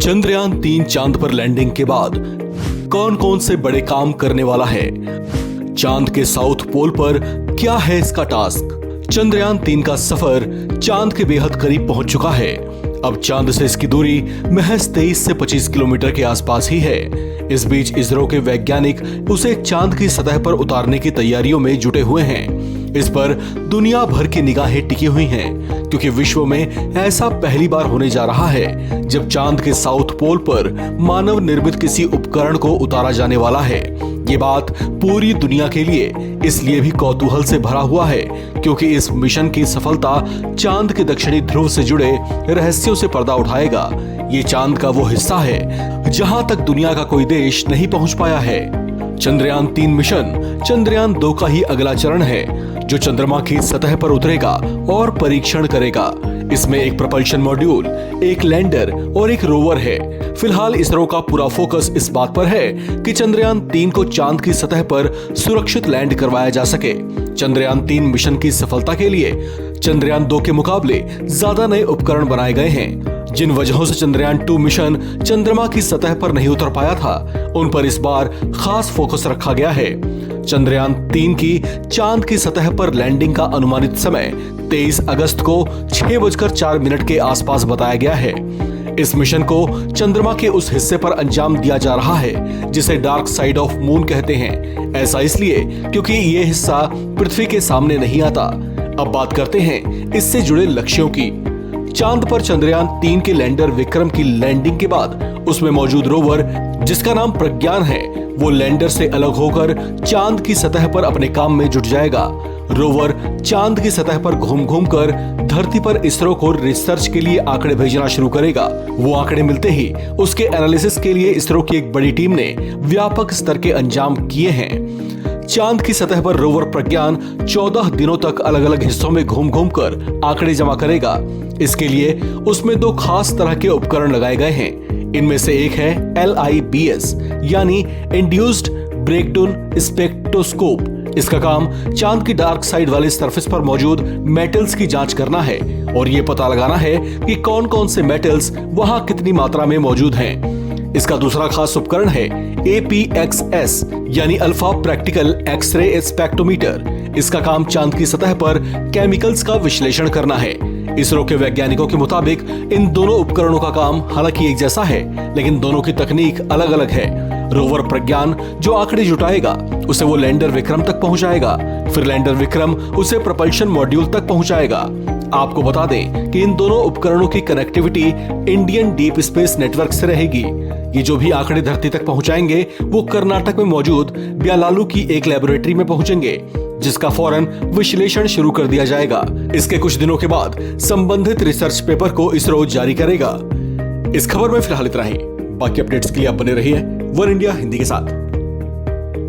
चंद्रयान-3 चांद पर लैंडिंग के बाद कौन कौन से बड़े काम करने वाला है? चांद के साउथ पोल पर क्या है इसका टास्क? चंद्रयान-3 का सफर चांद के बेहद करीब पहुंच चुका है। अब चांद से इसकी दूरी महज 23 से 25 किलोमीटर के आसपास ही है। इस बीच इसरो के वैज्ञानिक उसे चांद की सतह पर उतारने की तैयारियों में जुटे हुए हैं। इस पर दुनिया भर की निगाहें टिकी हुई हैं, क्योंकि विश्व में ऐसा पहली बार होने जा रहा है जब चांद के साउथ पोल पर मानव निर्मित किसी उपकरण को उतारा जाने वाला है। ये बात पूरी दुनिया के लिए इसलिए भी कौतूहल से भरा हुआ है, क्योंकि इस मिशन की सफलता चांद के दक्षिणी ध्रुव से जुड़े रहस्यों से पर्दा उठाएगा। ये चांद का वो हिस्सा है जहां तक दुनिया का कोई देश नहीं पहुंच पाया है। चंद्रयान-3 मिशन चंद्रयान-2 का ही अगला चरण है, जो चंद्रमा की सतह पर उतरेगा और परीक्षण करेगा। इसमें एक प्रपल्शन मॉड्यूल, एक लैंडर और एक रोवर है। फिलहाल इसरो का पूरा फोकस इस बात पर है कि चंद्रयान-3 को चांद की सतह पर सुरक्षित लैंड करवाया जा सके। चंद्रयान-3 मिशन की सफलता के लिए चंद्रयान-2 के मुकाबले ज्यादा नए उपकरण बनाए गए हैं। जिन वजहों से चंद्रयान-2 मिशन चंद्रमा की सतह पर नहीं उतर पाया था, उन पर इस बार खास फोकस रखा गया है। चंद्रयान-3 की चांद की सतह पर लैंडिंग का अनुमानित समय 23 अगस्त को 6:04 के आसपास बताया गया है। इस मिशन को चंद्रमा के उस हिस्से पर अंजाम दिया जा रहा है जिसे डार्क साइड ऑफ मून कहते हैं। ऐसा इसलिए क्योंकि ये हिस्सा पृथ्वी के सामने नहीं आता। अब बात करते हैं इससे जुड़े लक्ष्यों की। चांद पर चंद्रयान-3 के लैंडर विक्रम की लैंडिंग के बाद उसमें मौजूद रोवर, जिसका नाम प्रज्ञान है, वो लैंडर से अलग होकर चांद की सतह पर अपने काम में जुट जाएगा। रोवर चांद की सतह पर घूम घूम कर धरती पर इसरो को रिसर्च के लिए आंकड़े भेजना शुरू करेगा। वो आंकड़े मिलते ही उसके एनालिसिस के लिए इसरो की एक बड़ी टीम ने व्यापक स्तर के अंजाम किए हैं। चांद की सतह पर रोवर प्रज्ञान 14 दिनों तक अलग अलग हिस्सों में घूम घूम कर आंकड़े जमा करेगा। इसके लिए उसमें 2 खास तरह के उपकरण लगाए गए हैं। इनमें से एक है LIBS यानी इंड्यूस्ड ब्रेकडाउन स्पेक्ट्रोस्कोप। इसका काम चांद की डार्क साइड वाले सरफेस पर मौजूद मेटल्स की जांच करना है और ये पता लगाना है कि कौन कौन से मेटल्स वहां कितनी मात्रा में मौजूद हैं। इसका दूसरा खास उपकरण है APXS यानी अल्फा प्रैक्टिकल एक्सरे स्पेक्ट्रोमीटर। इसका काम चांद की सतह पर केमिकल्स का विश्लेषण करना है। इसरो के वैज्ञानिकों के मुताबिक इन दोनों उपकरणों का काम हालांकि एक जैसा है, लेकिन दोनों की तकनीक अलग अलग है। रोवर प्रज्ञान जो आंकड़े जुटाएगा उसे वो लैंडर विक्रम तक पहुंचाएगा, फिर लैंडर विक्रम उसे प्रपल्शन मॉड्यूल तक पहुंचाएगा। आपको बता दें कि इन दोनों उपकरणों की connectivity Indian deep space network से रहेगी। ये जो भी आंकड़े धरती तक पहुंचाएंगे वो कर्नाटक में मौजूद ब्यालालू की एक लेबोरेटरी में पहुंचेंगे, जिसका फौरन विश्लेषण शुरू कर दिया जाएगा। इसके कुछ दिनों के बाद संबंधित रिसर्च पेपर को इसरो जारी करेगा। इस खबर में फिलहाल इतना ही। बाकी अपडेट्स के लिए आप बने रहिए वन इंडिया हिंदी के साथ।